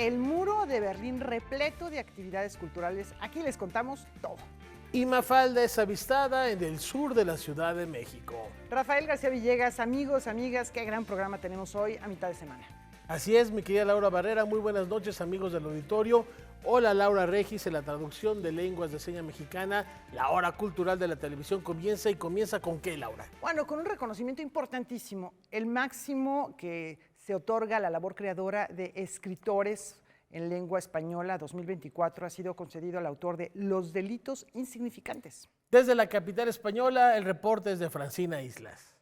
el muro de Berlín repleto de actividades culturales. Aquí les contamos todo. Y Mafalda es avistada en el sur de la Ciudad de México. Rafael García Villegas, amigos, amigas, qué gran programa tenemos hoy a mitad de semana. Así es, mi querida Laura Barrera, muy buenas noches, amigos del auditorio. Hola, Laura Regis, en la traducción de lenguas de seña mexicana. La hora cultural de la televisión comienza, ¿y comienza con qué, Laura? Bueno, con un reconocimiento importantísimo, el máximo que se otorga a la labor creadora de escritores en lengua española 2024 ha sido concedido al autor de Los delitos insignificantes. Desde la capital española, el reporte es de Francina Islas.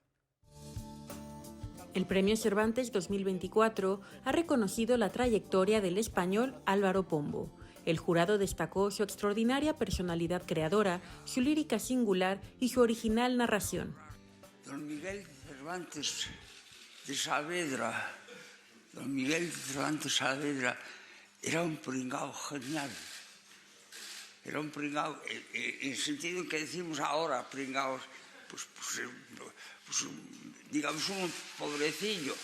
El Premio Cervantes 2024 ha reconocido la trayectoria del español Álvaro Pombo. El jurado destacó su extraordinaria personalidad creadora, su lírica singular y su original narración. Don Miguel Cervantes de Saavedra, era un pringao genial. Era un pringao, en el sentido en que decimos ahora pringaos, pues digamos un pobrecillo.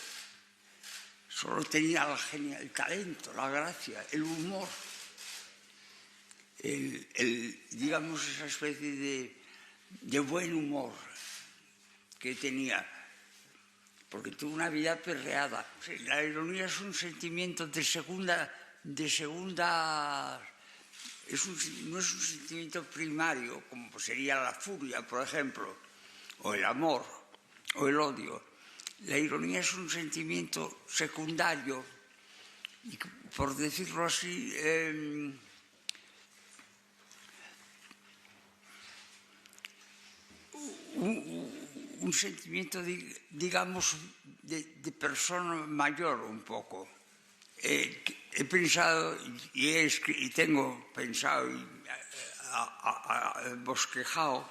Solo tenía el talento, la gracia, el humor, digamos esa especie de buen humor que tenía, porque tuvo una vida perreada. La ironía es un sentimiento de segunda, no es un sentimiento primario, como sería la furia, por ejemplo, o el amor, o el odio. La ironía es un sentimiento secundario, y por decirlo así, un sentimiento, digamos, de persona mayor un poco. He pensado y tengo pensado y bosquejado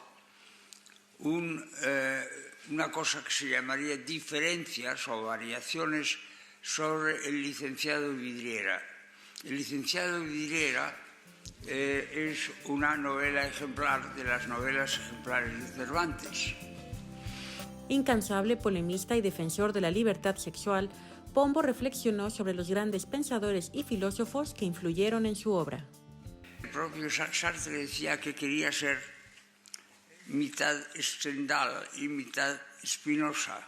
una cosa que se llamaría diferencias o variaciones sobre el licenciado Vidriera. El licenciado Vidriera es una novela ejemplar de las novelas ejemplares de Cervantes. Incansable polemista y defensor de la libertad sexual, Pombo reflexionó sobre los grandes pensadores y filósofos que influyeron en su obra. El propio Sartre decía que quería ser mitad Stendhal y mitad Spinoza.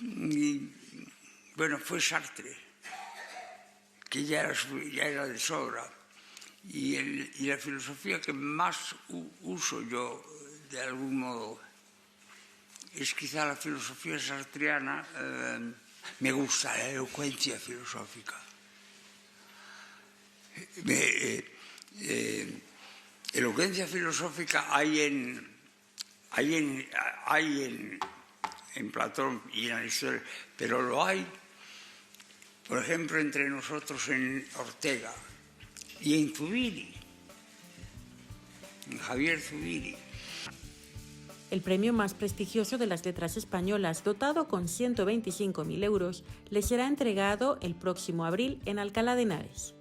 Y bueno, fue Sartre, que ya era de sobra. Y la filosofía que más uso yo, de algún modo, es quizá la filosofía sartreana. Me gusta la elocuencia filosófica. Elocuencia filosófica hay en Platón y en Aristóteles, pero lo hay, por ejemplo, entre nosotros en Ortega y en Zubiri, en Javier Zubiri. El premio más prestigioso de las letras españolas, dotado con 125.000 euros, le será entregado el próximo abril en Alcalá de Henares.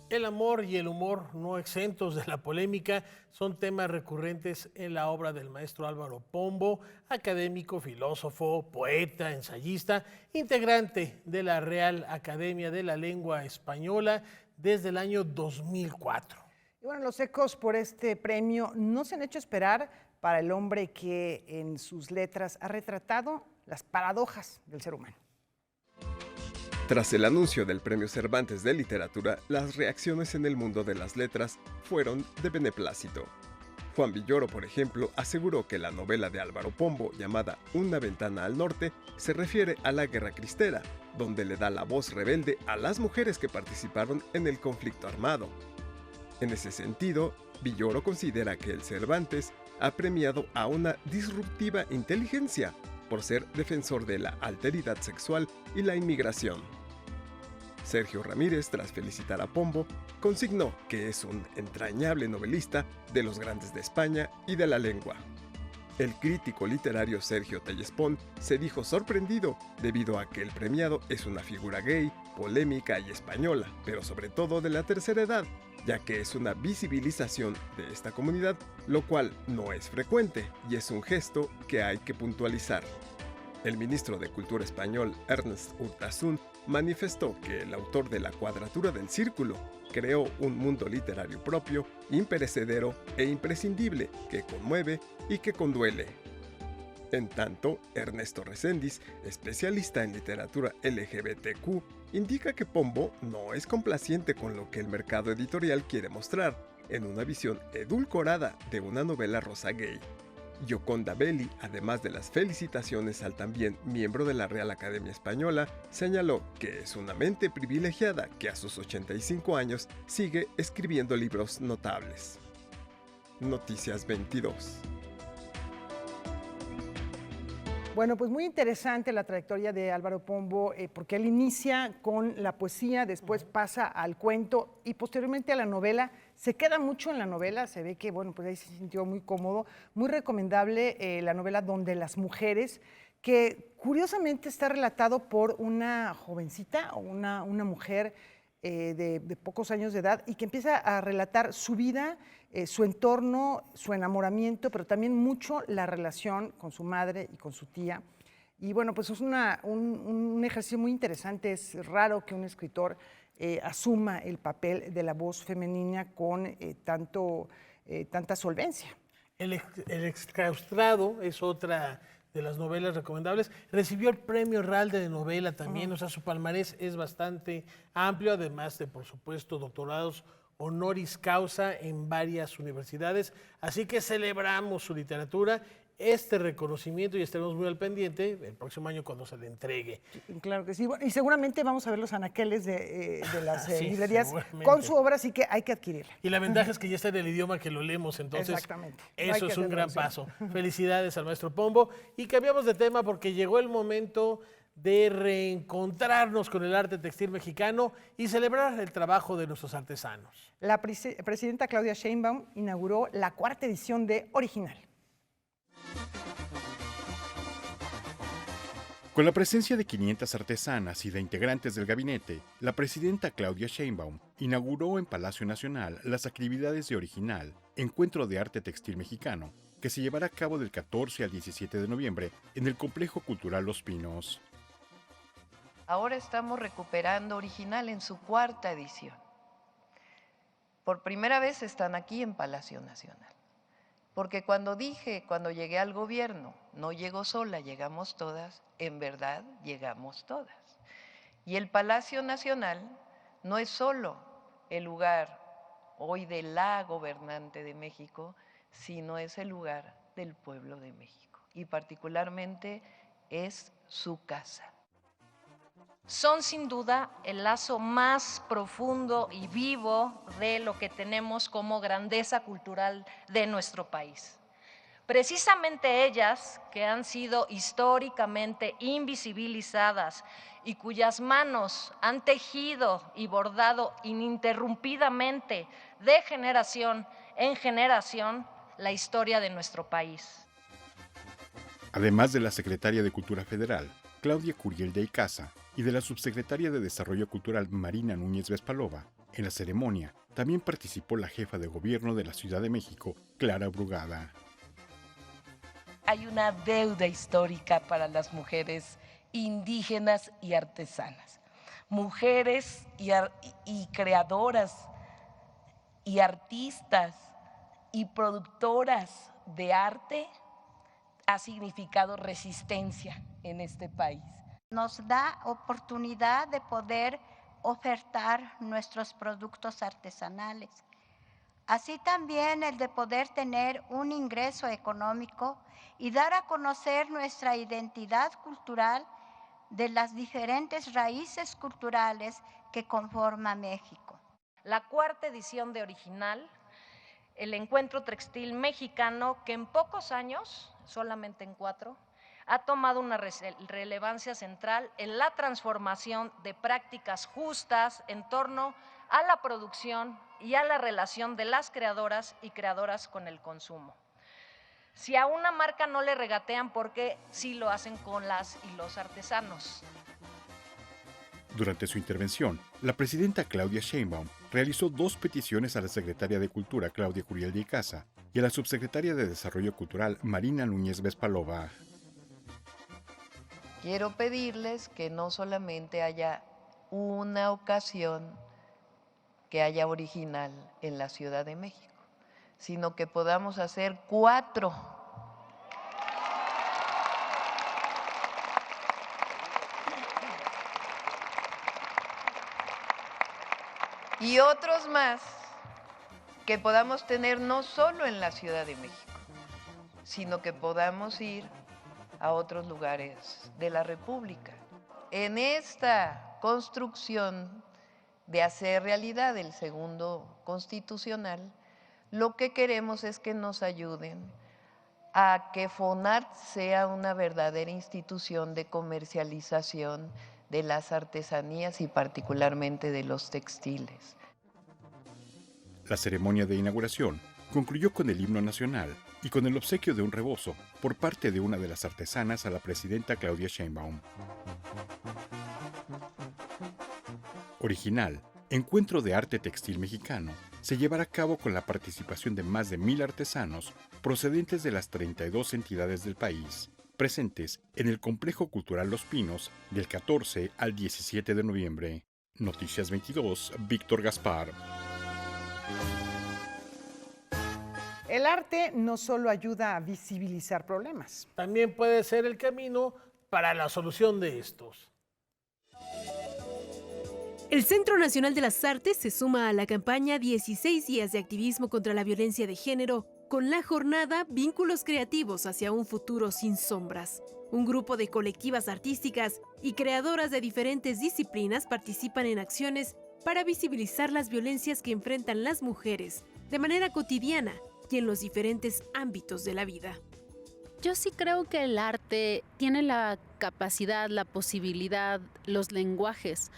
El amor y el humor, no exentos de la polémica, son temas recurrentes en la obra del maestro Álvaro Pombo, académico, filósofo, poeta, ensayista, integrante de la Real Academia de la Lengua Española desde el año 2004. Y bueno, los ecos por este premio no se han hecho esperar para el hombre que en sus letras ha retratado las paradojas del ser humano. Tras el anuncio del Premio Cervantes de Literatura, las reacciones en el mundo de las letras fueron de beneplácito. Juan Villoro, por ejemplo, aseguró que la novela de Álvaro Pombo, llamada Una ventana al norte, se refiere a la Guerra Cristera, donde le da la voz rebelde a las mujeres que participaron en el conflicto armado. En ese sentido, Villoro considera que el Cervantes ha premiado a una disruptiva inteligencia por ser defensor de la alteridad sexual y la inmigración. Sergio Ramírez, tras felicitar a Pombo, consignó que es un entrañable novelista de los grandes de España y de la lengua. El crítico literario Sergio Tellespón se dijo sorprendido debido a que el premiado es una figura gay, polémica y española, pero sobre todo de la tercera edad, ya que es una visibilización de esta comunidad, lo cual no es frecuente y es un gesto que hay que puntualizar. El ministro de Cultura español, Ernest Urtasun, manifestó que el autor de La Cuadratura del Círculo creó un mundo literario propio, imperecedero e imprescindible que conmueve y que conduele. En tanto, Ernesto Reséndiz, especialista en literatura LGBTQ, indica que Pombo no es complaciente con lo que el mercado editorial quiere mostrar, en una visión edulcorada de una novela rosa gay. Gioconda Belli, además de las felicitaciones al también miembro de la Real Academia Española, señaló que es una mente privilegiada que a sus 85 años sigue escribiendo libros notables. Noticias 22. Bueno, pues muy interesante la trayectoria de Álvaro Pombo, porque él inicia con la poesía, después pasa al cuento y posteriormente a la novela. Se queda mucho en la novela, se ve que, bueno, pues ahí se sintió muy cómodo. Muy recomendable la novela Donde las mujeres, que curiosamente está relatado por una jovencita o una mujer de pocos años de edad y que empieza a relatar su vida, su entorno, su enamoramiento, pero también mucho la relación con su madre y con su tía. Y bueno, pues es un ejercicio muy interesante. Es raro que un escritor asuma el papel de la voz femenina con tanta solvencia. El exclaustrado es otra de las novelas recomendables. Recibió el premio Herralde de novela también, o sea, su palmarés es bastante amplio, además de, por supuesto, doctorados honoris causa en varias universidades. Así que celebramos su literatura, este reconocimiento, y estaremos muy al pendiente el próximo año cuando se le entregue. Claro que sí. Bueno, y seguramente vamos a ver los anaqueles de las Sí, librerías seguramente. con su obra, así que hay que adquirirla. Y la ventaja es que ya está en el idioma que lo leemos, entonces Exactamente. No hay eso que es un hacer gran traducción. paso. Felicidades al maestro Pombo. Y cambiamos de tema porque llegó el momento de reencontrarnos con el arte textil mexicano y celebrar el trabajo de nuestros artesanos. La presidenta Claudia Sheinbaum inauguró la 4ª edición de Original. Con la presencia de 500 artesanas y de integrantes del gabinete, la presidenta Claudia Sheinbaum inauguró en Palacio Nacional las actividades de Original, Encuentro de Arte Textil Mexicano, que se llevará a cabo del 14 al 17 de noviembre en el Complejo Cultural Los Pinos. Ahora estamos recuperando Original en su 4ª edición. Por primera vez están aquí en Palacio Nacional. Porque cuando llegué al gobierno, no llego sola, llegamos todas, en verdad llegamos todas. Y el Palacio Nacional no es solo el lugar hoy de la gobernante de México, sino es el lugar del pueblo de México. Y particularmente es su casa. Son sin duda el lazo más profundo y vivo de lo que tenemos como grandeza cultural de nuestro país. Precisamente ellas, que han sido históricamente invisibilizadas y cuyas manos han tejido y bordado ininterrumpidamente de generación en generación la historia de nuestro país. Además de la secretaria de Cultura Federal, Claudia Curiel de Icaza, y de la subsecretaria de Desarrollo Cultural Marina Núñez Vespalova, en la ceremonia también participó la jefa de gobierno de la Ciudad de México, Clara Brugada. Hay una deuda histórica para las mujeres indígenas y artesanas. Mujeres y creadoras y artistas y productoras de arte ha significado resistencia en este país. Nos da oportunidad de poder ofertar nuestros productos artesanales. Así también el de poder tener un ingreso económico y dar a conocer nuestra identidad cultural de las diferentes raíces culturales que conforman México. La 4ª edición de Original, el encuentro textil mexicano que en pocos años, solamente en 4, ha tomado una relevancia central en la transformación de prácticas justas en torno a la producción y a la relación de las creadoras y creadoras con el consumo. Si a una marca no le regatean, ¿por qué sí lo hacen con las y los artesanos? Durante su intervención, la presidenta Claudia Sheinbaum realizó 2 peticiones a la secretaria de Cultura Claudia Curiel de Icaza y a la subsecretaria de Desarrollo Cultural Marina Núñez Vespalova. quiero pedirles que no solamente haya una ocasión que haya original en la Ciudad de México, sino que podamos hacer 4. Y otros más que podamos tener no solo en la Ciudad de México, sino que podamos ir a otros lugares de la República. En esta construcción de hacer realidad el segundo constitucional, lo que queremos es que nos ayuden a que FONART sea una verdadera institución de comercialización de las artesanías y particularmente de los textiles. La ceremonia de inauguración concluyó con el himno nacional y con el obsequio de un rebozo por parte de una de las artesanas a la presidenta Claudia Sheinbaum. Original, Encuentro de Arte Textil Mexicano, se llevará a cabo con la participación de más de 1,000 artesanos procedentes de las 32 entidades del país, presentes en el Complejo Cultural Los Pinos del 14 al 17 de noviembre. Noticias 22, Víctor Gaspar. El arte no solo ayuda a visibilizar problemas. También puede ser el camino para la solución de estos. El Centro Nacional de las Artes se suma a la campaña 16 días de activismo contra la violencia de género con la jornada Vínculos Creativos hacia un futuro sin sombras. Un grupo de colectivas artísticas y creadoras de diferentes disciplinas participan en acciones para visibilizar las violencias que enfrentan las mujeres de manera cotidiana y en los diferentes ámbitos de la vida. Yo sí creo que el arte tiene la capacidad, la posibilidad, los lenguajes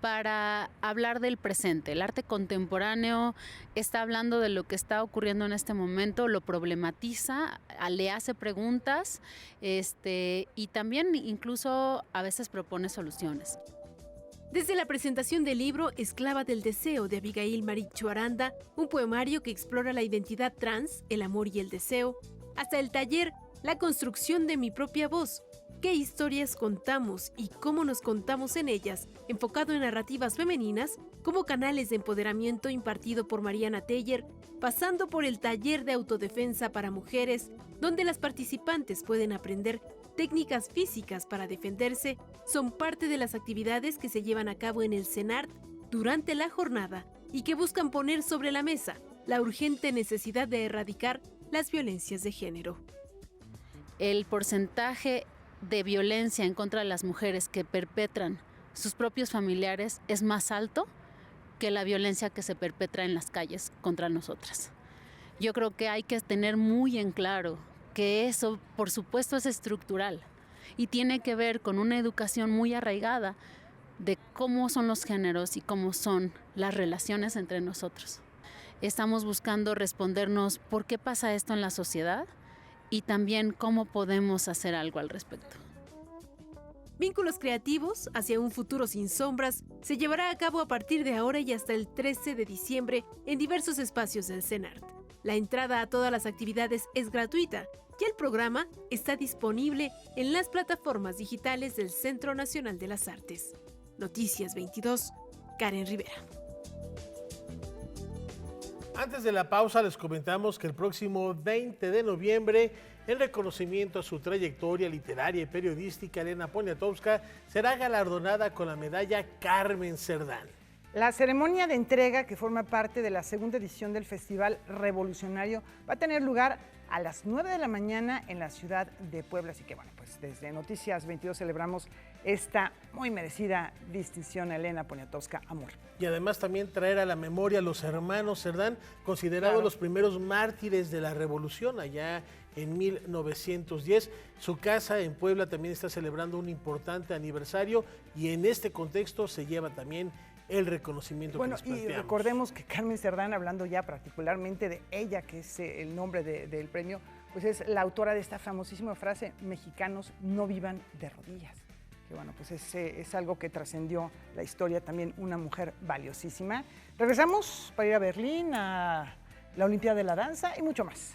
para hablar del presente. El arte contemporáneo está hablando de lo que está ocurriendo en este momento, lo problematiza, le hace preguntas y también incluso a veces propone soluciones. Desde la presentación del libro Esclava del Deseo de Abigail Maricho Aranda, un poemario que explora la identidad trans, el amor y el deseo, hasta el taller La construcción de mi propia voz, qué historias contamos y cómo nos contamos en ellas, enfocado en narrativas femeninas como canales de empoderamiento impartido por Mariana Teller, pasando por el taller de autodefensa para mujeres, donde las participantes pueden aprender técnicas físicas para defenderse, son parte de las actividades que se llevan a cabo en el CENART durante la jornada y que buscan poner sobre la mesa la urgente necesidad de erradicar las violencias de género. El porcentaje de violencia en contra de las mujeres que perpetran sus propios familiares es más alto que la violencia que se perpetra en las calles contra nosotras. Yo creo que hay que tener muy en claro que eso, por supuesto, es estructural y tiene que ver con una educación muy arraigada de cómo son los géneros y cómo son las relaciones entre nosotros. Estamos buscando respondernos por qué pasa esto en la sociedad y también cómo podemos hacer algo al respecto. Vínculos Creativos hacia un futuro sin sombras se llevará a cabo a partir de ahora y hasta el 13 de diciembre en diversos espacios del CENART. La entrada a todas las actividades es gratuita y el programa está disponible en las plataformas digitales del Centro Nacional de las Artes. Noticias 22, Karen Rivera. Antes de la pausa les comentamos que el próximo 20 de noviembre, en reconocimiento a su trayectoria literaria y periodística, Elena Poniatowska será galardonada con la medalla Carmen Cerdán. La ceremonia de entrega, que forma parte de la segunda edición del Festival Revolucionario, va a tener lugar a las 9 de la mañana en la ciudad de Puebla. Así que bueno, pues desde Noticias 22 celebramos esta muy merecida distinción a Elena Poniatowska Amor. Y además también traer a la memoria a los hermanos Cerdán, considerados los primeros mártires de la Revolución allá en 1910. Su casa en Puebla también está celebrando un importante aniversario y en este contexto se lleva también el reconocimiento que les planteamos. Y recordemos que Carmen Cerdán, hablando ya particularmente de ella, que es el nombre del premio, pues es la autora de esta famosísima frase, mexicanos no vivan de rodillas. Que bueno, pues es algo que trascendió la historia, también una mujer valiosísima. Regresamos para ir a Berlín, a la Olimpiada de la Danza y mucho más.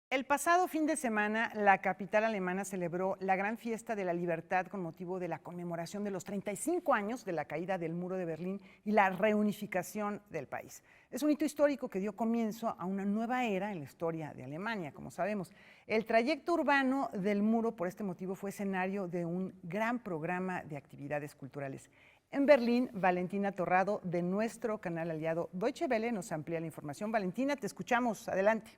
El pasado fin de semana, la capital alemana celebró la gran fiesta de la libertad con motivo de la conmemoración de los 35 años de la caída del muro de Berlín y la reunificación del país. Es un hito histórico que dio comienzo a una nueva era en la historia de Alemania, como sabemos. El trayecto urbano del muro, por este motivo, fue escenario de un gran programa de actividades culturales. En Berlín, Valentina Torrado, de nuestro canal aliado Deutsche Welle, nos amplía la información. Valentina, te escuchamos. Adelante.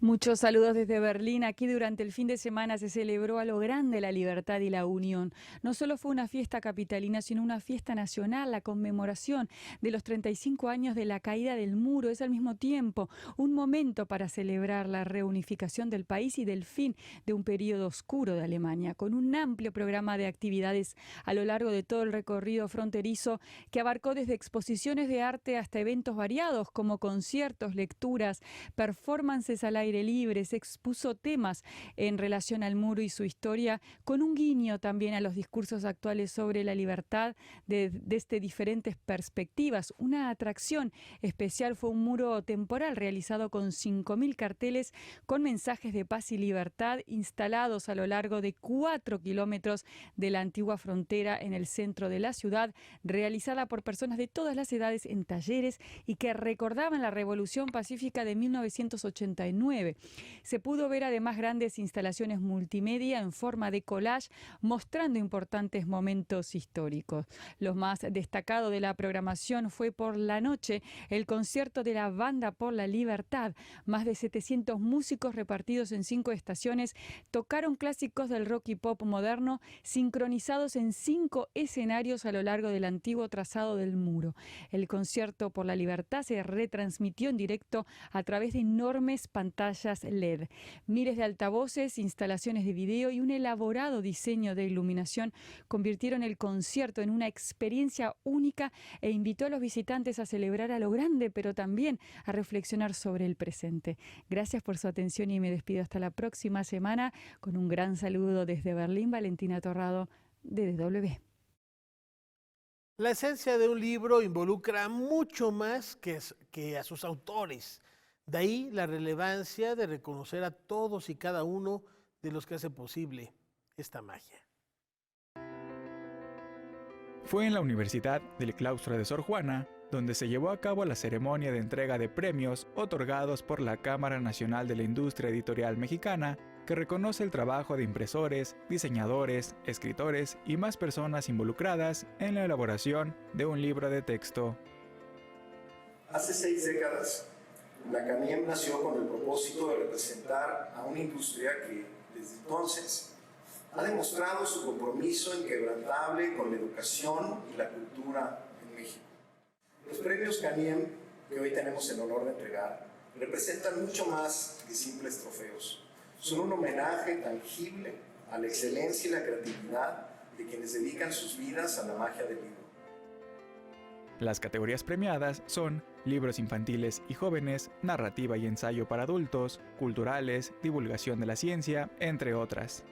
Muchos saludos desde Berlín. Aquí durante el fin de semana se celebró a lo grande la libertad y la unión. No solo fue una fiesta capitalina, sino una fiesta nacional, la conmemoración de los 35 años de la caída del muro. Es al mismo tiempo un momento para celebrar la reunificación del país y del fin de un periodo oscuro de Alemania, con un amplio programa de actividades a lo largo de todo el recorrido fronterizo que abarcó desde exposiciones de arte hasta eventos variados como conciertos, lecturas, performances al aire libre. Se expuso temas en relación al muro y su historia, con un guiño también a los discursos actuales sobre la libertad desde diferentes perspectivas. Una atracción especial fue un muro temporal realizado con 5.000 carteles con mensajes de paz y libertad instalados a lo largo de 4 kilómetros de la antigua frontera en el centro de la ciudad, realizada por personas de todas las edades en talleres y que recordaban la Revolución Pacífica de 1989. Se pudo ver además grandes instalaciones multimedia en forma de collage mostrando importantes momentos históricos. Lo más destacado de la programación fue por la noche el concierto de la Banda por la Libertad. Más de 700 músicos repartidos en 5 estaciones tocaron clásicos del rock y pop moderno sincronizados en 5 escenarios a lo largo del antiguo trazado del muro. El concierto por la libertad se retransmitió en directo a través de enormes pantallas LED. Miles de altavoces, instalaciones de video y un elaborado diseño de iluminación convirtieron el concierto en una experiencia única e invitó a los visitantes a celebrar a lo grande, pero también a reflexionar sobre el presente. Gracias por su atención y me despido hasta la próxima semana con un gran saludo desde Berlín, Valentina Torrado, de DW. La esencia de un libro involucra mucho más que a sus autores. De ahí la relevancia de reconocer a todos y cada uno de los que hace posible esta magia. Fue en la Universidad del Claustro de Sor Juana donde se llevó a cabo la ceremonia de entrega de premios otorgados por la Cámara Nacional de la Industria Editorial Mexicana, que reconoce el trabajo de impresores, diseñadores, escritores y más personas involucradas en la elaboración de un libro de texto. Hace 6 décadas, la CANIEM nació con el propósito de representar a una industria que, desde entonces, ha demostrado su compromiso inquebrantable con la educación y la cultura en México. Los premios CANIEM que hoy tenemos el honor de entregar representan mucho más que simples trofeos. Son un homenaje tangible a la excelencia y la creatividad de quienes dedican sus vidas a la magia del libro. Las categorías premiadas son libros infantiles y jóvenes, narrativa y ensayo para adultos, culturales, divulgación de la ciencia, entre otras.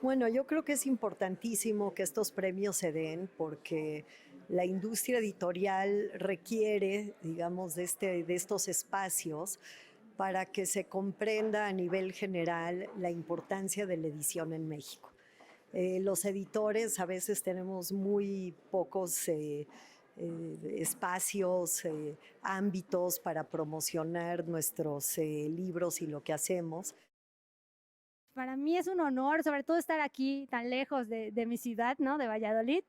Bueno, yo creo que es importantísimo que estos premios se den porque la industria editorial requiere, digamos, de estos espacios para que se comprenda a nivel general la importancia de la edición en México. Los editores a veces tenemos muy pocos espacios, ámbitos para promocionar nuestros libros y lo que hacemos. Para mí es un honor, sobre todo estar aquí tan lejos de mi ciudad, ¿no? De Valladolid,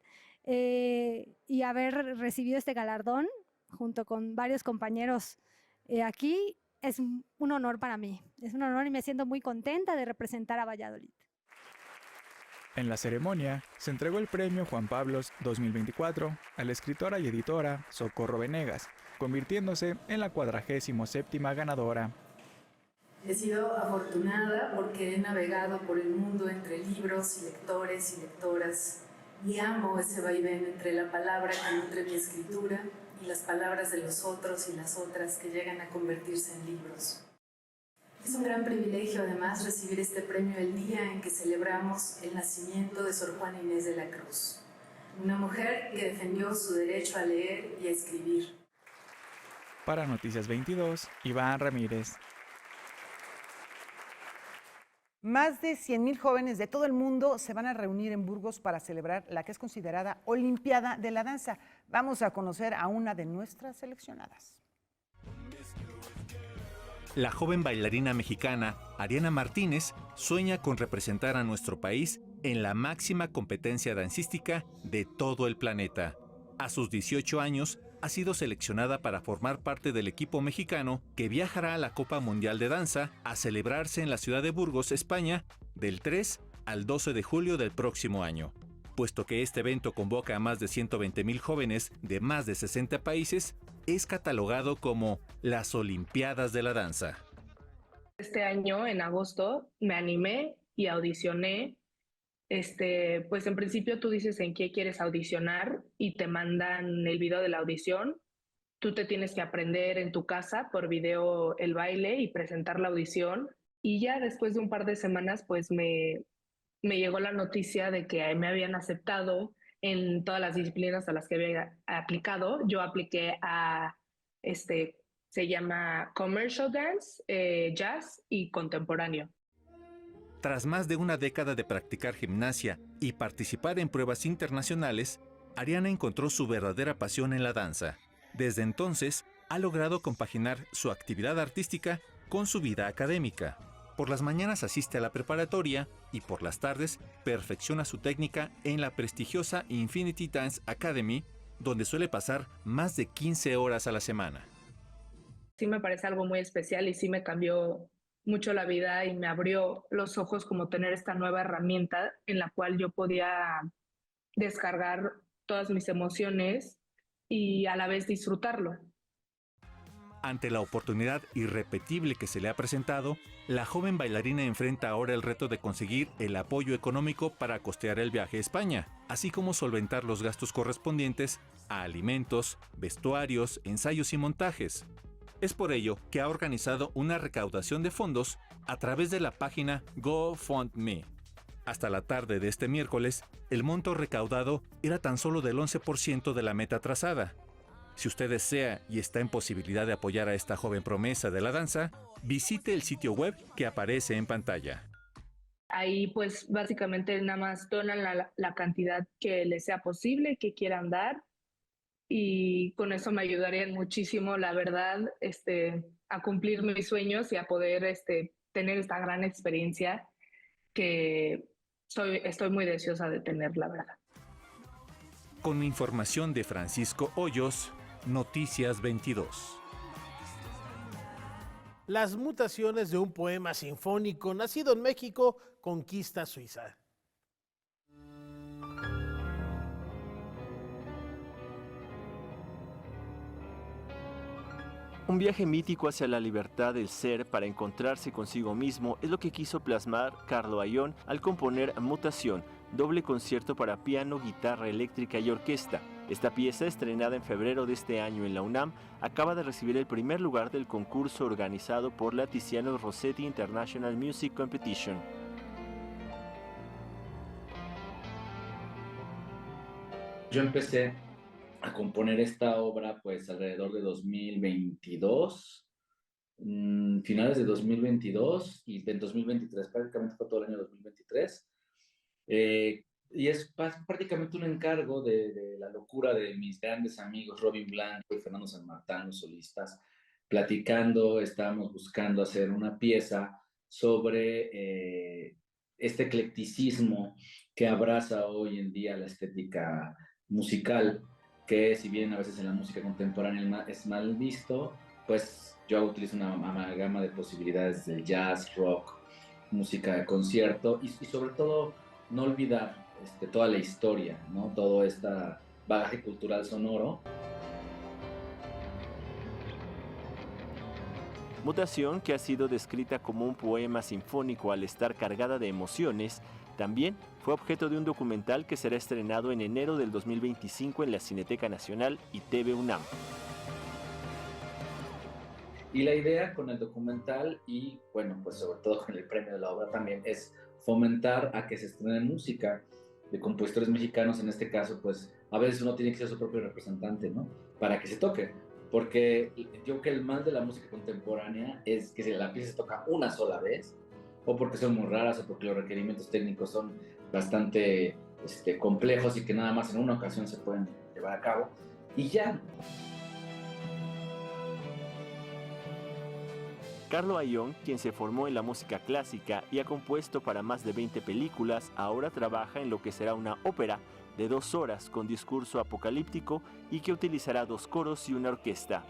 y haber recibido este galardón junto con varios compañeros aquí. Es un honor para mí, es un honor y me siento muy contenta de representar a Valladolid. En la ceremonia se entregó el premio Juan Pablos 2024 a la escritora y editora Socorro Venegas, convirtiéndose en la 47ª ganadora. He sido afortunada porque he navegado por el mundo entre libros y lectores y lectoras y amo ese vaivén entre la palabra que nutre mi escritura y las palabras de los otros y las otras que llegan a convertirse en libros. Es un gran privilegio además recibir este premio el día en que celebramos el nacimiento de Sor Juana Inés de la Cruz. una mujer que defendió su derecho a leer y a escribir. Para Noticias 22, Iván Ramírez. Más de 100,000 jóvenes de todo el mundo se van a reunir en Burgos para celebrar la que es considerada Olimpiada de la Danza. Vamos a conocer a una de nuestras seleccionadas. La joven bailarina mexicana Ariana Martínez sueña con representar a nuestro país en la máxima competencia dancística de todo el planeta. A sus 18 años, ha sido seleccionada para formar parte del equipo mexicano que viajará a la Copa Mundial de Danza a celebrarse en la ciudad de Burgos, España, del 3 al 12 de julio del próximo año. Puesto que este evento convoca a más de 120,000 jóvenes de más de 60 países, es catalogado como las Olimpiadas de la Danza. Este año, en agosto, me animé y audicioné. Pues en principio tú dices en qué quieres audicionar y te mandan el video de la audición. Tú te tienes que aprender en tu casa por video el baile y presentar la audición. Y ya después de un par de semanas, pues me llegó la noticia de que me habían aceptado en todas las disciplinas a las que había aplicado. Yo apliqué a, se llama Commercial Dance, Jazz y Contemporáneo. Tras más de una década de practicar gimnasia y participar en pruebas internacionales, Ariana encontró su verdadera pasión en la danza. Desde entonces, ha logrado compaginar su actividad artística con su vida académica. Por las mañanas asiste a la preparatoria y por las tardes perfecciona su técnica en la prestigiosa Infinity Dance Academy, donde suele pasar más de 15 horas a la semana. Sí me parece algo muy especial y sí me cambió mucho la vida y me abrió los ojos como tener esta nueva herramienta en la cual yo podía descargar todas mis emociones y a la vez disfrutarlo. Ante la oportunidad irrepetible que se le ha presentado, la joven bailarina enfrenta ahora el reto de conseguir el apoyo económico para costear el viaje a España, así como solventar los gastos correspondientes a alimentos, vestuarios, ensayos y montajes. Es por ello que ha organizado una recaudación de fondos a través de la página GoFundMe. Hasta la tarde de este miércoles, el monto recaudado era tan solo del 11% de la meta trazada. Si usted desea y está en posibilidad de apoyar a esta joven promesa de la danza, visite el sitio web que aparece en pantalla. Ahí pues básicamente nada más donan la cantidad que les sea posible, que quieran dar. Y con eso me ayudarían muchísimo, la verdad, a cumplir mis sueños y a poder tener esta gran experiencia que estoy muy deseosa de tener, la verdad. Con información de Francisco Hoyos, Noticias 22. Las mutaciones de un poema sinfónico nacido en México conquista Suiza. Un viaje mítico hacia la libertad del ser para encontrarse consigo mismo es lo que quiso plasmar Carlo Ayón al componer Mutación, doble concierto para piano, guitarra eléctrica y orquesta. Esta pieza, estrenada en febrero de este año en la UNAM, acaba de recibir el primer lugar del concurso organizado por la Tiziano Rossetti International Music Competition. Yo empecé a componer esta obra pues alrededor de 2022, finales de 2022 y en 2023, prácticamente fue todo el año 2023. Y es prácticamente un encargo de la locura de mis grandes amigos Robin Blanco y Fernando San Martín, los solistas, platicando, estábamos buscando hacer una pieza sobre este eclecticismo que abraza hoy en día la estética musical, que si bien a veces en la música contemporánea es mal visto, pues yo utilizo una amalgama de posibilidades del jazz, rock, música de concierto y sobre todo no olvidar toda la historia, ¿no? Todo este bagaje cultural sonoro. Mutación, que ha sido descrita como un poema sinfónico al estar cargada de emociones, también fue objeto de un documental que será estrenado en enero del 2025 en la Cineteca Nacional y TV UNAM. Y la idea con el documental y, bueno, pues sobre todo con el premio de la obra también es fomentar a que se estrene música compositores mexicanos, en este caso, pues a veces uno tiene que ser su propio representante, ¿no? Para que se toque. Porque yo creo que el mal de la música contemporánea es que la pieza se toca una sola vez, o porque son muy raras, o porque los requerimientos técnicos son bastante complejos y que nada más en una ocasión se pueden llevar a cabo, y ya. Carlo Ayón, quien se formó en la música clásica y ha compuesto para más de 20 películas, ahora trabaja en lo que será una ópera de 2 horas con discurso apocalíptico y que utilizará 2 coros y una orquesta.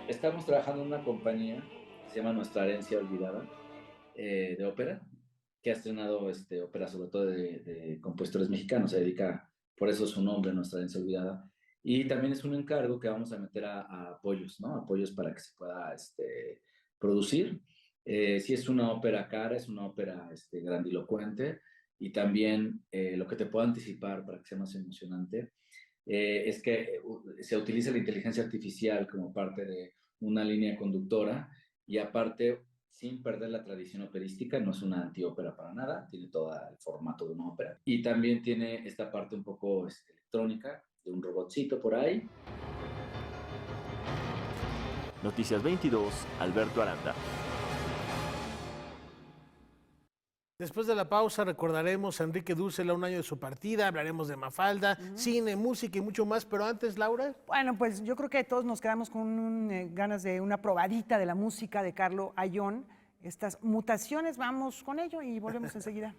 Estamos trabajando en una compañía que se llama Nuestra Herencia Olvidada, de ópera, que ha estrenado óperas sobre todo de compositores mexicanos. Se dedica, por eso su nombre, Nuestra Herencia Olvidada. Y también es un encargo que vamos a meter a apoyos, ¿no? Apoyos para que se pueda producir. Sí, es una ópera cara, es una ópera grandilocuente, y también lo que te puedo anticipar para que sea más emocionante es que se utiliza la inteligencia artificial como parte de una línea conductora, y aparte, sin perder la tradición operística, no es una antiópera para nada, tiene todo el formato de una ópera, y también tiene esta parte un poco electrónica, de un robotcito por ahí. Noticias 22, Alberto Aranda. Después de la pausa recordaremos a Enrique Dussel a un año de su partida, hablaremos de Mafalda, cine, música y mucho más, pero antes, Laura. Bueno, pues yo creo que todos nos quedamos con ganas de una probadita de la música de Carlo Ayón. Estas mutaciones, vamos con ello y volvemos enseguida.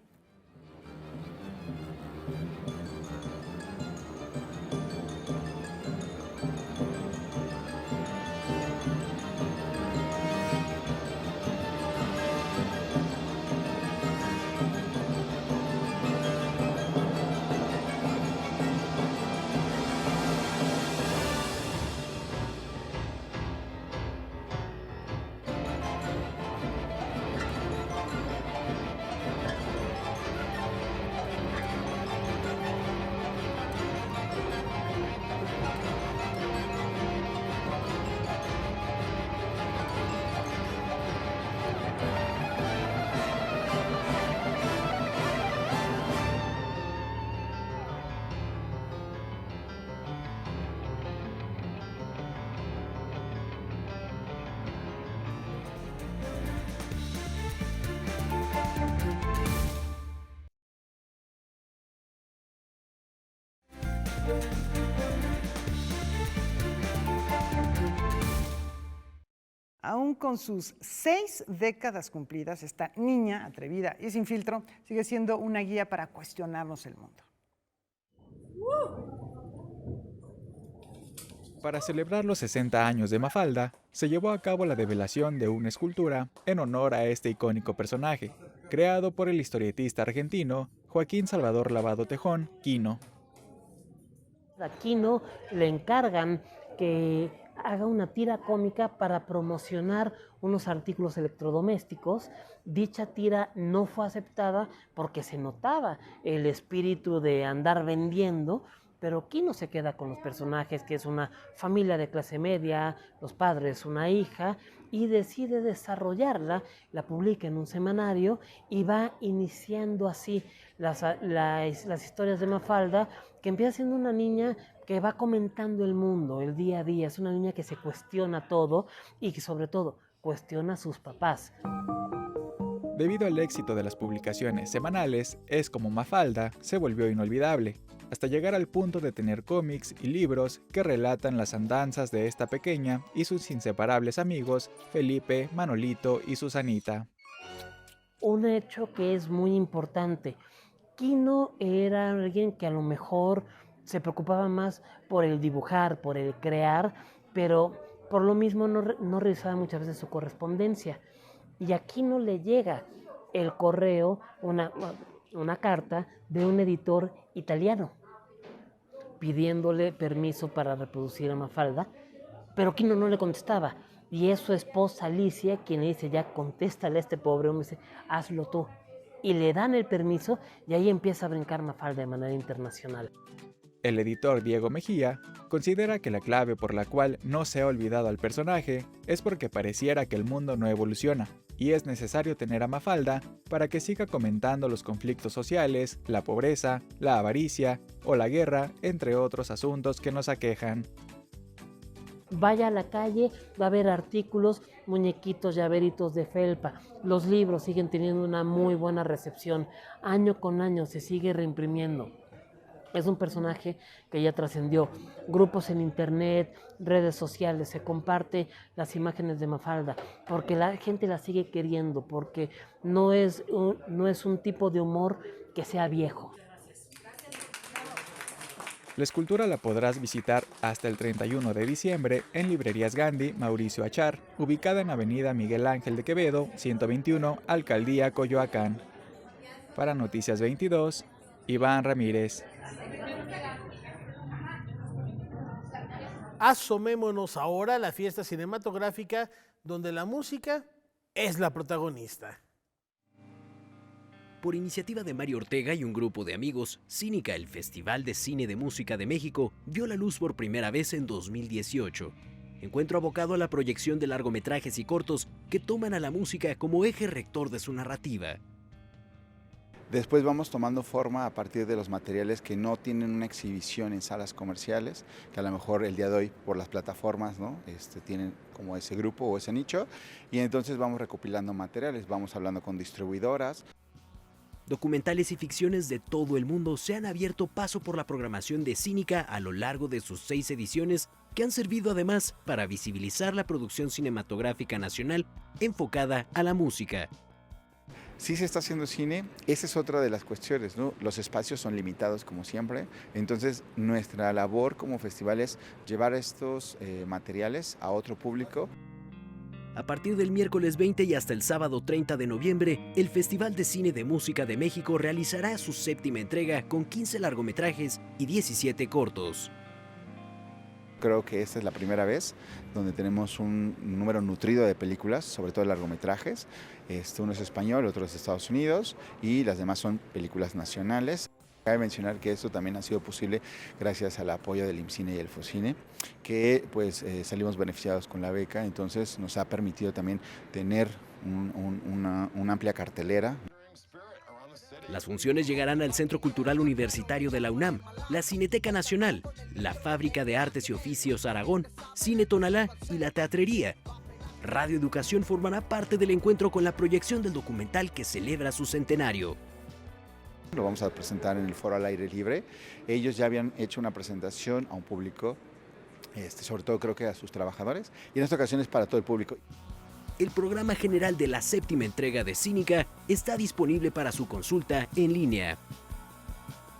Aún con sus 6 décadas cumplidas, esta niña atrevida y sin filtro sigue siendo una guía para cuestionarnos el mundo. Para celebrar los 60 años de Mafalda, se llevó a cabo la develación de una escultura en honor a este icónico personaje, creado por el historietista argentino Joaquín Salvador Lavado Tejón, Quino. A Quino le encargan que haga una tira cómica para promocionar unos artículos electrodomésticos. Dicha tira no fue aceptada porque se notaba el espíritu de andar vendiendo, pero Quino se queda con los personajes, que es una familia de clase media, los padres, una hija, y decide desarrollarla, la publica en un semanario y va iniciando así las historias de Mafalda, que empieza siendo una niña que va comentando el mundo, el día a día. Es una niña que se cuestiona todo y que sobre todo cuestiona a sus papás. Debido al éxito de las publicaciones semanales, Es como Mafalda se volvió inolvidable, hasta llegar al punto de tener cómics y libros que relatan las andanzas de esta pequeña y sus inseparables amigos Felipe, Manolito y Susanita. Un hecho que es muy importante: Quino era alguien que a lo mejor se preocupaba más por el dibujar, por el crear, pero por lo mismo no revisaba muchas veces su correspondencia. Y a Quino le llega el correo, una carta de un editor italiano pidiéndole permiso para reproducir a Mafalda, pero Quino no le contestaba. Y es su esposa Alicia quien le dice: ya contéstale a este pobre hombre, dice, hazlo tú. Y le dan el permiso y ahí empieza a brincar Mafalda de manera internacional. El editor Diego Mejía considera que la clave por la cual no se ha olvidado al personaje es porque pareciera que el mundo no evoluciona, y es necesario tener a Mafalda para que siga comentando los conflictos sociales, la pobreza, la avaricia o la guerra, entre otros asuntos que nos aquejan. Vaya a la calle, va a haber artículos, muñequitos, llaveritos de felpa. Los libros siguen teniendo una muy buena recepción. Año con año se sigue reimprimiendo. Es un personaje que ya trascendió grupos en internet, redes sociales, se comparte las imágenes de Mafalda, porque la gente la sigue queriendo, porque no es un tipo de humor que sea viejo. La escultura la podrás visitar hasta el 31 de diciembre en Librerías Gandhi, Mauricio Achar, ubicada en Avenida Miguel Ángel de Quevedo, 121, Alcaldía Coyoacán. Para Noticias 22, Iván Ramírez. Asomémonos ahora a la fiesta cinematográfica donde la música es la protagonista. Por iniciativa de Mario Ortega y un grupo de amigos, Cínica, el Festival de Cine de Música de México, vio la luz por primera vez en 2018. Encuentro abocado a la proyección de largometrajes y cortos que toman a la música como eje rector de su narrativa. Después vamos tomando forma a partir de los materiales que no tienen una exhibición en salas comerciales, que a lo mejor el día de hoy por las plataformas, ¿no? Tienen como ese grupo o ese nicho, y entonces vamos recopilando materiales, vamos hablando con distribuidoras. Documentales y ficciones de todo el mundo se han abierto paso por la programación de Cínica a lo largo de sus 6 ediciones, que han servido además para visibilizar la producción cinematográfica nacional enfocada a la música. Sí se está haciendo cine, esa es otra de las cuestiones, ¿no? Los espacios son limitados como siempre, entonces nuestra labor como festival es llevar estos materiales a otro público. A partir del miércoles 20 y hasta el sábado 30 de noviembre, el Festival de Cine de Música de México realizará su 7ª entrega con 15 largometrajes y 17 cortos. Creo que esta es la primera vez donde tenemos un número nutrido de películas, sobre todo de largometrajes. Uno es español, otro es de Estados Unidos y las demás son películas nacionales. Cabe mencionar que esto también ha sido posible gracias al apoyo del IMCINE y el FOCINE, que pues salimos beneficiados con la beca, entonces nos ha permitido también tener una amplia cartelera. Las funciones llegarán al Centro Cultural Universitario de la UNAM, la Cineteca Nacional, la Fábrica de Artes y Oficios Aragón, Cine Tonalá y la Teatrería. Radio Educación formará parte del encuentro con la proyección del documental que celebra su centenario. Lo vamos a presentar en el Foro al Aire Libre. Ellos ya habían hecho una presentación a un público, sobre todo creo que a sus trabajadores, y en esta ocasión es para todo el público. El programa general de la 7ª entrega de Cínica está disponible para su consulta en línea.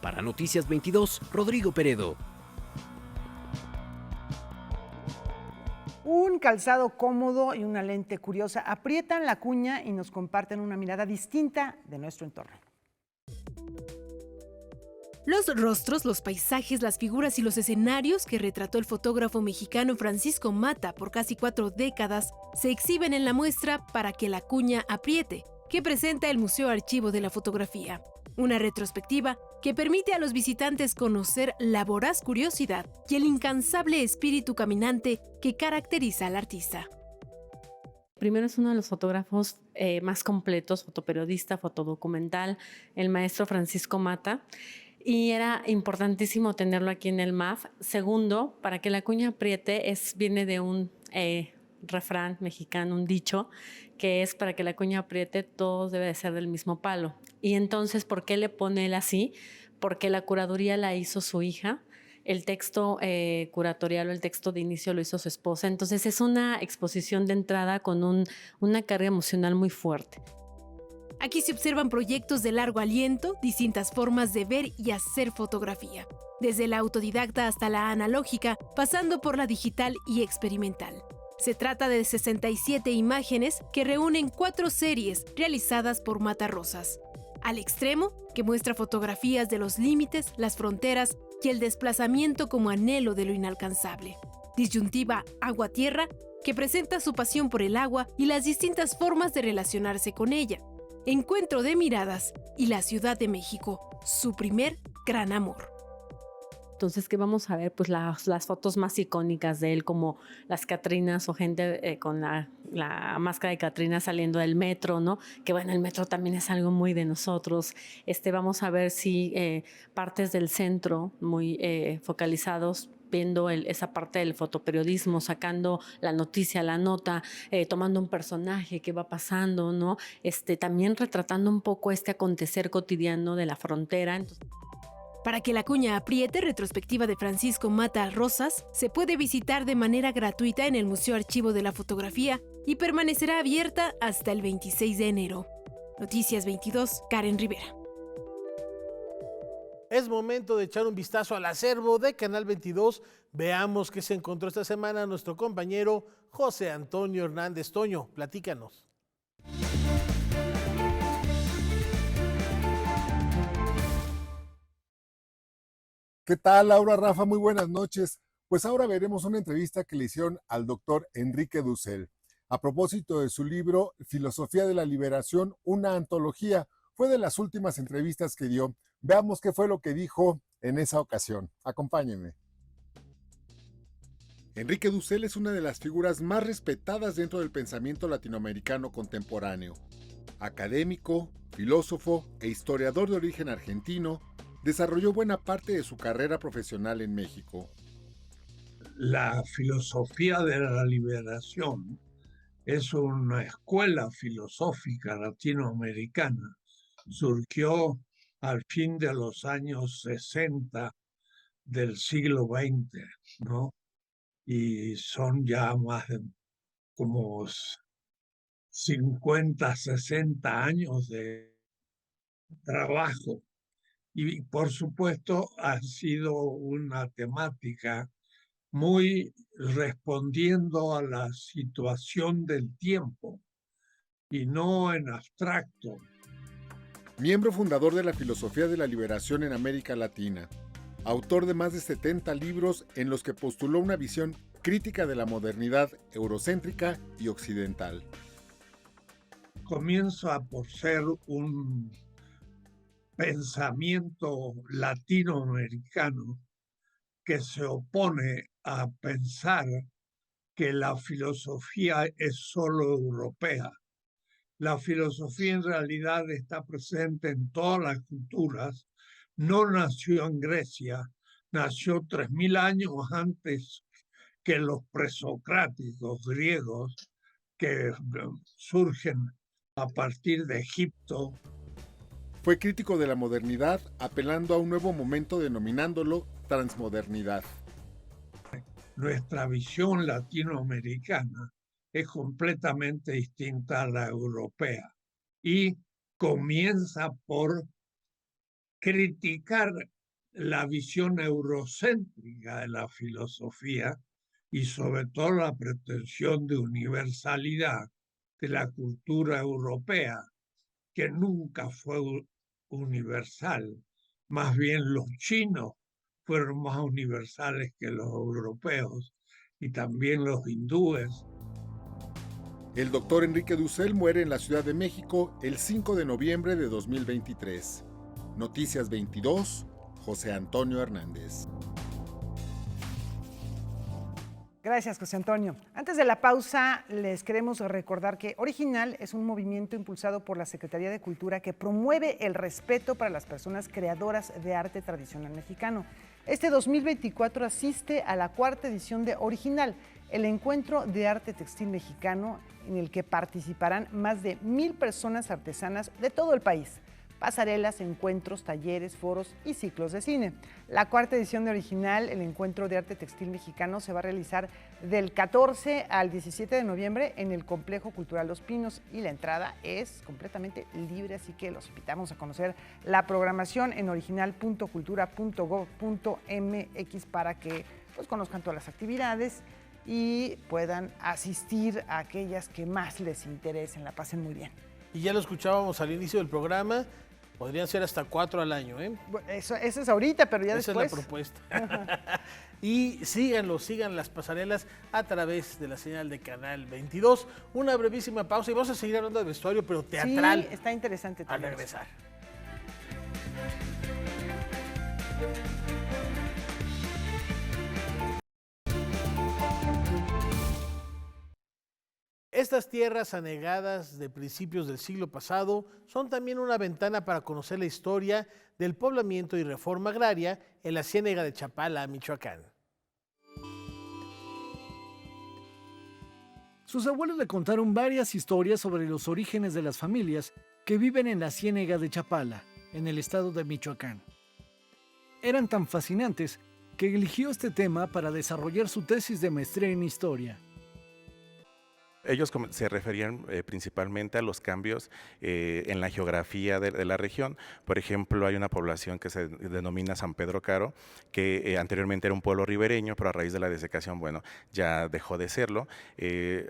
Para Noticias 22, Rodrigo Peredo. Un calzado cómodo y una lente curiosa aprietan la cuña y nos comparten una mirada distinta de nuestro entorno. Los rostros, los paisajes, las figuras y los escenarios que retrató el fotógrafo mexicano Francisco Mata por casi 4 décadas se exhiben en la muestra Para que la cuña apriete, que presenta el Museo Archivo de la Fotografía. Una retrospectiva que permite a los visitantes conocer la voraz curiosidad y el incansable espíritu caminante que caracteriza al artista. Primero es uno de los fotógrafos más completos, fotoperiodista, fotodocumental, el maestro Francisco Mata. Y era importantísimo tenerlo aquí en el MAF. Segundo, para que la cuña apriete viene de un refrán mexicano, un dicho, que es para que la cuña apriete todo debe de ser del mismo palo. Y entonces, ¿por qué le pone él así? Porque la curaduría la hizo su hija, el texto curatorial o el texto de inicio lo hizo su esposa. Entonces es una exposición de entrada con una carga emocional muy fuerte. Aquí se observan proyectos de largo aliento, distintas formas de ver y hacer fotografía, desde la autodidacta hasta la analógica, pasando por la digital y experimental. Se trata de 67 imágenes que reúnen 4 series realizadas por Mata Rosas. Al extremo, que muestra fotografías de los límites, las fronteras y el desplazamiento como anhelo de lo inalcanzable. Disyuntiva agua-tierra, que presenta su pasión por el agua y las distintas formas de relacionarse con ella. Encuentro de miradas y la Ciudad de México, su primer gran amor. Entonces, ¿qué vamos a ver? Pues las fotos más icónicas de él, como las Catrinas o gente con la máscara de Catrina saliendo del metro, ¿no? Que bueno, el metro también es algo muy de nosotros. Vamos a ver si partes del centro muy focalizados, viendo esa parte del fotoperiodismo, sacando la noticia, la nota, tomando un personaje, qué va pasando, ¿no? También retratando un poco este acontecer cotidiano de la frontera. Entonces, para que la cuña apriete, retrospectiva de Francisco Mata Rosas se puede visitar de manera gratuita en el Museo Archivo de la Fotografía y permanecerá abierta hasta el 26 de enero. Noticias 22, Karen Rivera. Es momento de echar un vistazo al acervo de Canal 22. Veamos qué se encontró esta semana nuestro compañero José Antonio Hernández. Toño, platícanos. ¿Qué tal, Laura, Rafa? Muy buenas noches. Pues ahora veremos una entrevista que le hicieron al doctor Enrique Dussel a propósito de su libro Filosofía de la Liberación, una antología. Fue de las últimas entrevistas que dio. Veamos qué fue lo que dijo en esa ocasión. Acompáñenme. Enrique Dussel es una de las figuras más respetadas dentro del pensamiento latinoamericano contemporáneo. Académico, filósofo e historiador de origen argentino, desarrolló buena parte de su carrera profesional en México. La filosofía de la liberación es una escuela filosófica latinoamericana. Surgió al fin de los años 60 del siglo XX, ¿no? Y son ya más de como 50, 60 años de trabajo. Y por supuesto ha sido una temática muy respondiendo a la situación del tiempo y no en abstracto. Miembro fundador de la Filosofía de la Liberación en América Latina, autor de más de 70 libros en los que postuló una visión crítica de la modernidad eurocéntrica y occidental. Comienza por ser un pensamiento latinoamericano que se opone a pensar que la filosofía es solo europea. La filosofía en realidad está presente en todas las culturas. No nació en Grecia, nació 3000 años antes que los presocráticos griegos que surgen a partir de Egipto. Fue crítico de la modernidad, apelando a un nuevo momento denominándolo transmodernidad. Nuestra visión latinoamericana es completamente distinta a la europea y comienza por criticar la visión eurocéntrica de la filosofía y sobre todo la pretensión de universalidad de la cultura europea, que nunca fue universal. Más bien los chinos fueron más universales que los europeos y también los hindúes. El doctor Enrique Dussel muere en la Ciudad de México el 5 de noviembre de 2023. Noticias 22, José Antonio Hernández. Gracias, José Antonio. Antes de la pausa, les queremos recordar que Original es un movimiento impulsado por la Secretaría de Cultura que promueve el respeto para las personas creadoras de arte tradicional mexicano. Este 2024 asiste a la 4ª edición de Original, el encuentro de arte textil mexicano en el que participarán más de 1000 personas artesanas de todo el país. Pasarelas, encuentros, talleres, foros y ciclos de cine. La 4ª edición de Original, el encuentro de arte textil mexicano, se va a realizar del 14 al 17 de noviembre en el Complejo Cultural Los Pinos y la entrada es completamente libre, así que los invitamos a conocer la programación en original.cultura.gov.mx para que pues, conozcan todas las actividades y puedan asistir a aquellas que más les interesen, la pasen muy bien. Y ya lo escuchábamos al inicio del programa. Podrían ser hasta 4 al año, ¿eh? Eso es ahorita, pero ya Esa después. Esa es la propuesta. Y sigan las pasarelas a través de la señal de Canal 22. Una brevísima pausa y vamos a seguir hablando de vestuario, pero teatral. Sí, está interesante también. Al regresar. Estas tierras anegadas de principios del siglo pasado son también una ventana para conocer la historia del poblamiento y reforma agraria en la Ciénega de Chapala, Michoacán. Sus abuelos le contaron varias historias sobre los orígenes de las familias que viven en la Ciénega de Chapala, en el estado de Michoacán. Eran tan fascinantes que eligió este tema para desarrollar su tesis de maestría en historia. Ellos se referían principalmente a los cambios en la geografía de la región. Por ejemplo, hay una población que se denomina San Pedro Caro, que anteriormente era un pueblo ribereño, pero a raíz de la desecación, bueno, ya dejó de serlo.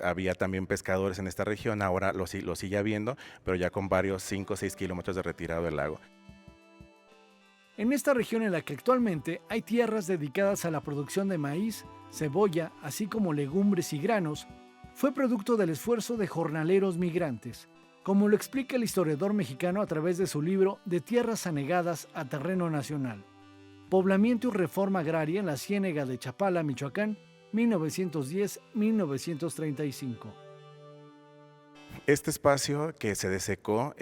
Había también pescadores en esta región, ahora lo sigue habiendo, pero ya con varios 5 o 6 kilómetros de retirado del lago. En esta región en la que actualmente hay tierras dedicadas a la producción de maíz, cebolla, así como legumbres y granos, fue producto del esfuerzo de jornaleros migrantes, como lo explica el historiador mexicano a través de su libro De tierras anegadas a terreno nacional, Poblamiento y reforma agraria en la Ciénega de Chapala, Michoacán, 1910-1935. Este espacio que se desecó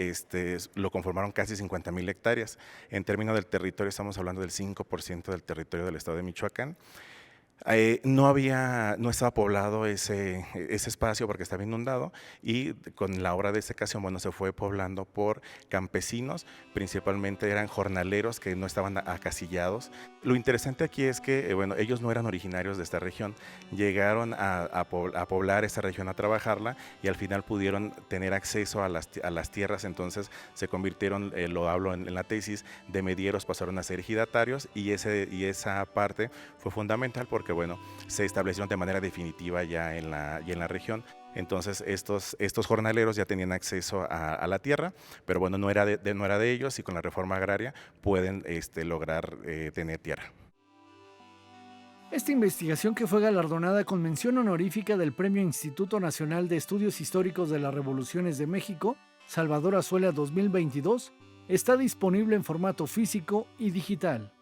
lo conformaron casi 50,000 hectáreas. En términos del territorio estamos hablando del 5% del territorio del estado de Michoacán. No estaba poblado ese espacio porque estaba inundado, y con la obra de desecación, bueno, se fue poblando por campesinos, principalmente eran jornaleros que no estaban acasillados. Lo interesante aquí es que, bueno, ellos no eran originarios de esta región, llegaron a poblar esta región, a trabajarla, y al final pudieron tener acceso a las tierras. Entonces se convirtieron, lo hablo en la tesis, de medieros pasaron a ser ejidatarios, y esa parte fue fundamental porque, bueno, se establecieron de manera definitiva ya en la región. Entonces estos jornaleros ya tenían acceso a la tierra, pero bueno, no era de ellos, y con la reforma agraria pueden lograr tener tierra. Esta investigación, que fue galardonada con mención honorífica del Premio Instituto Nacional de Estudios Históricos de las Revoluciones de México, Salvador Azuela 2022, está disponible en formato físico y digital.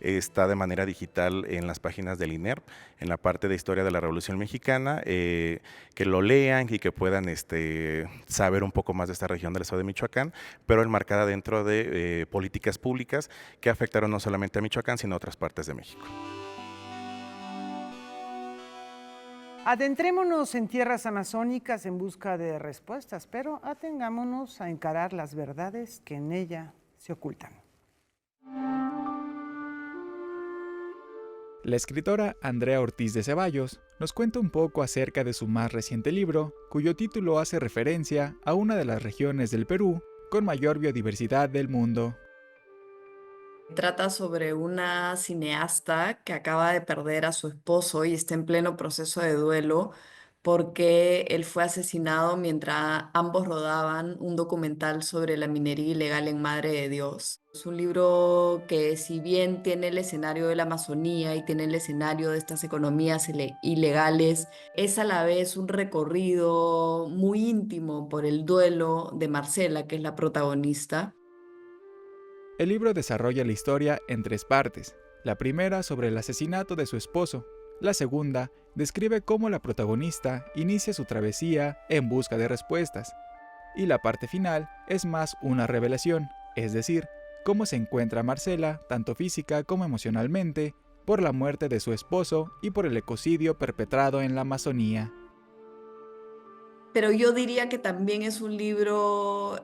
Está de manera digital en las páginas del INERP, en la parte de Historia de la Revolución Mexicana, que lo lean y que puedan saber un poco más de esta región del estado de Michoacán, pero enmarcada dentro de políticas públicas que afectaron no solamente a Michoacán, sino a otras partes de México. Adentrémonos en tierras amazónicas en busca de respuestas, pero atengámonos a encarar las verdades que en ella se ocultan. La escritora Andrea Ortiz de Ceballos nos cuenta un poco acerca de su más reciente libro, cuyo título hace referencia a una de las regiones del Perú con mayor biodiversidad del mundo. Trata sobre una cineasta que acaba de perder a su esposo y está en pleno proceso de duelo porque él fue asesinado mientras ambos rodaban un documental sobre la minería ilegal en Madre de Dios. Es un libro que, si bien tiene el escenario de la Amazonía y tiene el escenario de estas economías ilegales, es a la vez un recorrido muy íntimo por el duelo de Marcela, que es la protagonista. El libro desarrolla la historia en 3 partes. La primera sobre el asesinato de su esposo. La segunda describe cómo la protagonista inicia su travesía en busca de respuestas. Y la parte final es más una revelación, es decir, cómo se encuentra Marcela, tanto física como emocionalmente, por la muerte de su esposo y por el ecocidio perpetrado en la Amazonía. Pero yo diría que también es un libro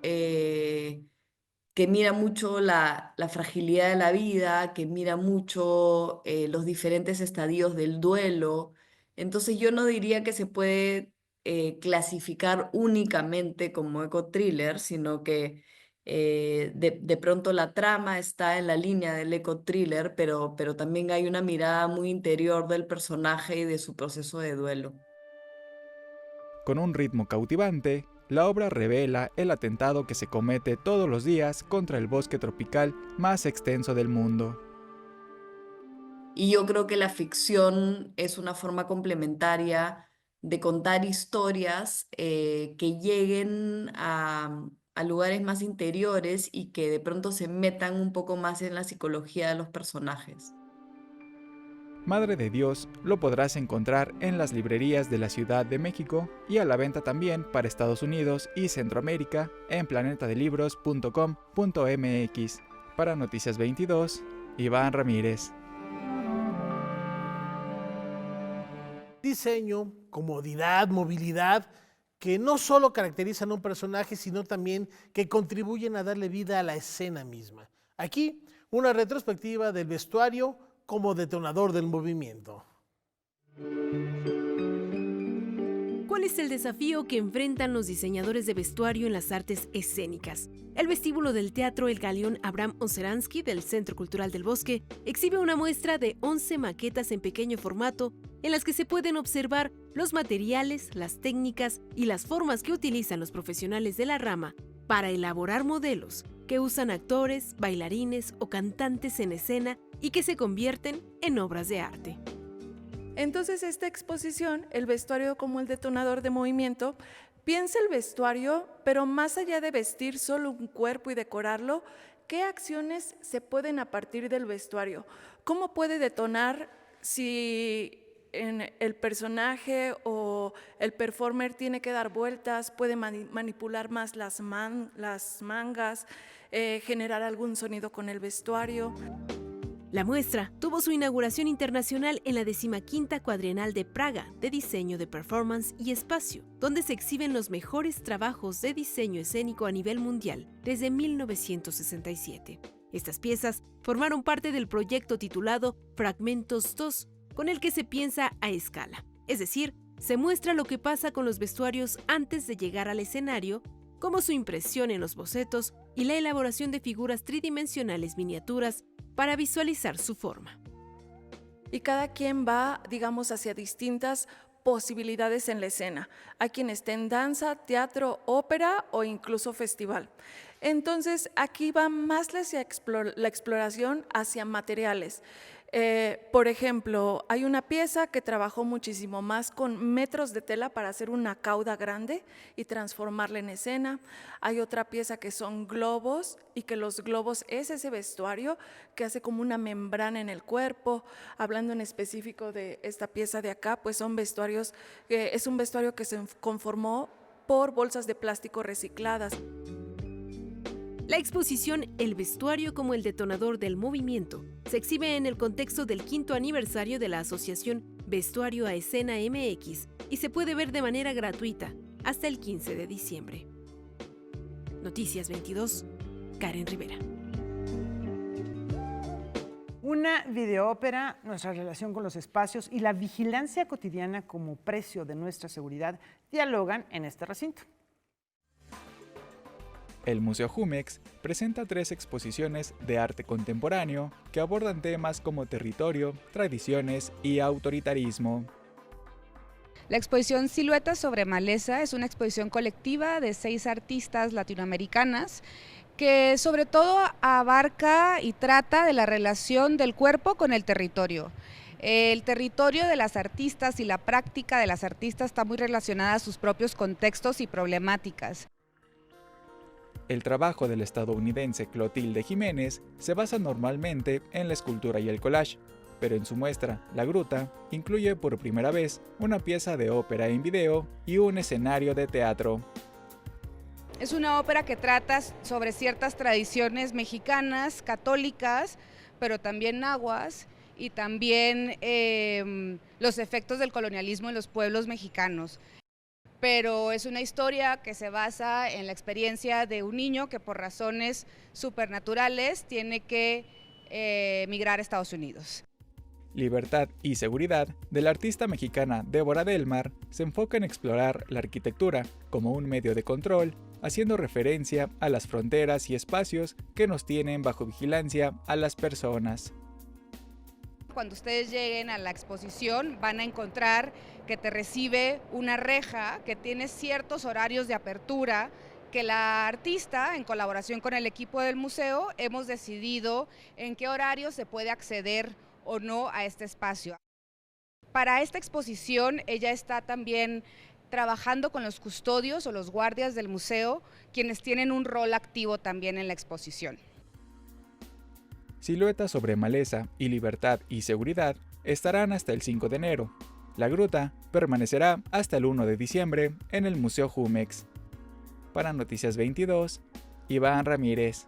que mira mucho la fragilidad de la vida, que mira mucho los diferentes estadios del duelo. Entonces yo no diría que se puede clasificar únicamente como eco-thriller, sino que de pronto la trama está en la línea del eco-thriller, pero también hay una mirada muy interior del personaje y de su proceso de duelo. Con un ritmo cautivante, la obra revela el atentado que se comete todos los días contra el bosque tropical más extenso del mundo. Y yo creo que la ficción es una forma complementaria de contar historias que lleguen a lugares más interiores y que de pronto se metan un poco más en la psicología de los personajes. Madre de Dios lo podrás encontrar en las librerías de la Ciudad de México y a la venta también para Estados Unidos y Centroamérica en planetadelibros.com.mx. Para Noticias 22, Iván Ramírez. Diseño, comodidad, movilidad, que no solo caracterizan a un personaje, sino también que contribuyen a darle vida a la escena misma. Aquí, una retrospectiva del vestuario como detonador del movimiento. ¿Cuál es el desafío que enfrentan los diseñadores de vestuario en las artes escénicas? El vestíbulo del Teatro El Galeón Abraham Onseransky del Centro Cultural del Bosque exhibe una muestra de 11 maquetas en pequeño formato en las que se pueden observar los materiales, las técnicas y las formas que utilizan los profesionales de la rama para elaborar modelos que usan actores, bailarines o cantantes en escena y que se convierten en obras de arte. Entonces, esta exposición, el vestuario como el detonador de movimiento, piensa el vestuario, pero más allá de vestir solo un cuerpo y decorarlo, ¿qué acciones se pueden a partir del vestuario? ¿Cómo puede detonar si el personaje o el performer tiene que dar vueltas, puede manipular más las mangas, generar algún sonido con el vestuario? La muestra tuvo su inauguración internacional en la 15ª Cuadrienal de Praga de Diseño de Performance y Espacio, donde se exhiben los mejores trabajos de diseño escénico a nivel mundial desde 1967. Estas piezas formaron parte del proyecto titulado Fragmentos 2, con el que se piensa a escala, es decir, se muestra lo que pasa con los vestuarios antes de llegar al escenario, como su impresión en los bocetos y la elaboración de figuras tridimensionales miniaturas para visualizar su forma. Y cada quien va, digamos, hacia distintas posibilidades en la escena. Hay quien está en danza, teatro, ópera o incluso festival. Entonces, aquí va más la exploración hacia materiales. Por ejemplo, hay una pieza que trabajó muchísimo más con metros de tela para hacer una cauda grande y transformarla en escena. Hay otra pieza que son globos y que los globos es ese vestuario que hace como una membrana en el cuerpo. Hablando en específico de esta pieza de acá, pues son vestuarios, es un vestuario que se conformó por bolsas de plástico recicladas. La exposición El vestuario como el detonador del movimiento se exhibe en el contexto del 5º aniversario de la asociación Vestuario a Escena MX y se puede ver de manera gratuita hasta el 15 de diciembre. Noticias 22, Karen Rivera. Una videópera, nuestra relación con los espacios y la vigilancia cotidiana como precio de nuestra seguridad dialogan en este recinto. El Museo Jumex presenta 3 exposiciones de arte contemporáneo que abordan temas como territorio, tradiciones y autoritarismo. La exposición Siluetas sobre Maleza es una exposición colectiva de 6 artistas latinoamericanas que sobre todo abarca y trata de la relación del cuerpo con el territorio. El territorio de las artistas y la práctica de las artistas está muy relacionada a sus propios contextos y problemáticas. El trabajo del estadounidense Clotilde Jiménez se basa normalmente en la escultura y el collage, pero en su muestra, La Gruta, incluye por primera vez una pieza de ópera en video y un escenario de teatro. Es una ópera que trata sobre ciertas tradiciones mexicanas, católicas, pero también nahuas, y también los efectos del colonialismo en los pueblos mexicanos. Pero es una historia que se basa en la experiencia de un niño que por razones supernaturales tiene que migrar a Estados Unidos. Libertad y Seguridad, de la artista mexicana Débora Delmar, se enfoca en explorar la arquitectura como un medio de control, haciendo referencia a las fronteras y espacios que nos tienen bajo vigilancia a las personas. Cuando ustedes lleguen a la exposición van a encontrar que te recibe una reja que tiene ciertos horarios de apertura que la artista, en colaboración con el equipo del museo, hemos decidido en qué horario se puede acceder o no a este espacio. Para esta exposición ella está también trabajando con los custodios o los guardias del museo, quienes tienen un rol activo también en la exposición. Siluetas sobre Maleza y Libertad y Seguridad estarán hasta el 5 de enero. La gruta permanecerá hasta el 1 de diciembre en el Museo Jumex. Para Noticias 22, Iván Ramírez.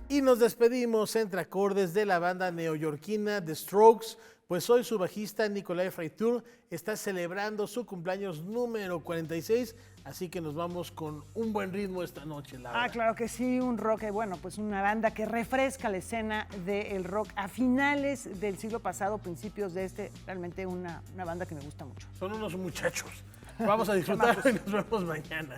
Y nos despedimos entre acordes de la banda neoyorquina The Strokes, pues hoy su bajista Nicolai Fraiture está celebrando su cumpleaños número 46, así que nos vamos con un buen ritmo esta noche, Laura. Ah, claro que sí, un rock, bueno, pues una banda que refresca la escena del rock a finales del siglo pasado, principios de este, realmente una banda que me gusta mucho. Son unos muchachos. Vamos a disfrutar y nos vemos mañana.